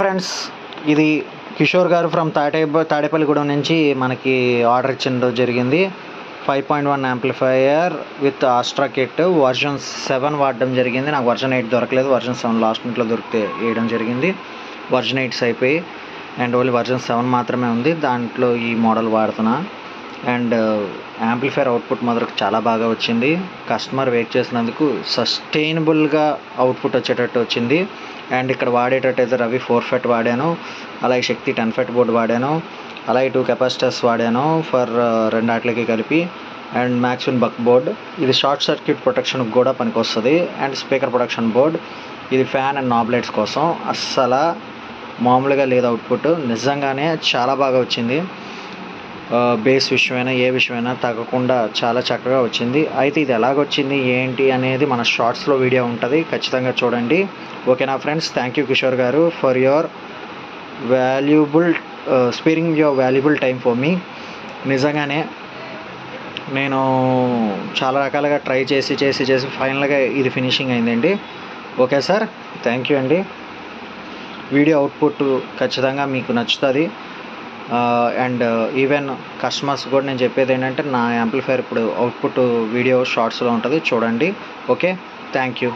Friends, ఇది కిషోర్ గారు from Tadepalligudem నుంచి మనకి ఆర్డర్ ఇచ్చిన జరిగింది. 5.1 యాంప్లిఫైయర్ విత్ ఆస్ట్రా కిట్ వర్జన్ 7 వాడడం జరిగింది. నాకు వర్జన్ 8 దొరకలేదు, వర్జన్ 7 లాస్ట్ మినిట్లో దొరికితే వేయడం జరిగింది. వర్జన్ 8 అయిపోయి అండ్ ఓన్లీ వర్జన్ 7 మాత్రమే ఉంది, దాంట్లో ఈ మోడల్ వాడుతున్నా. అండ్ యాంప్లిఫైయర్ అవుట్పుట్ మాత్రం చాలా బాగా వచ్చింది. కస్టమర్ వెయిట్ చేసినందుకు సస్టైనబుల్గా అవుట్పుట్ వచ్చేటట్టు వచ్చింది. అండ్ ఇక్కడ వాడేటట్టయితే రవి 4 ఫెట్ వాడాను, అలాగే శక్తి 10 ఫెట్ బోర్డు వాడాను, అలాగే 2 కెపాసిటర్స్ వాడాను ఫర్ రెండాట్లకి కలిపి. అండ్ మ్యాక్స్విన్ బక్ బోర్డ్, ఇది షార్ట్ సర్క్యూట్ ప్రొటెక్షన్కి కూడా పనికొస్తుంది. అండ్ స్పీకర్ ప్రొటెక్షన్ బోర్డ్, ఇది ఫ్యాన్ అండ్ నాబ్ లైట్స్ కోసం. అస్సలు మామూలుగా లేదు అవుట్పుట్, నిజంగానే చాలా బాగా వచ్చింది. బేస్ విషయమైనా ఏ విషయమైనా తగ్గకుండా చాలా చక్కగా వచ్చింది. అయితే ఇది ఎలాగొచ్చింది ఏంటి అనేది మన షార్ట్స్లో వీడియో ఉంటుంది, ఖచ్చితంగా చూడండి. ఓకేనా ఫ్రెండ్స్, థ్యాంక్ యూ కిషోర్ గారు for your sparing your valuable time for me. నిజంగానే నేను చాలా రకాలుగా ట్రై చేసి ఫైనల్గా ఇది ఫినిషింగ్ అయిందండి. ఓకే సార్, థ్యాంక్ యూ అండి. వీడియో అవుట్పుట్ ఖచ్చితంగా మీకు నచ్చుతుంది. అండ్ ఈవెన్ కస్టమర్స్ కూడా నేను చెప్పేది ఏంటంటే, నా యాంప్లిఫైయర్ ఇప్పుడు అవుట్పుట్ వీడియో షార్ట్స్లో ఉంటుంది, చూడండి. Okay, thank you.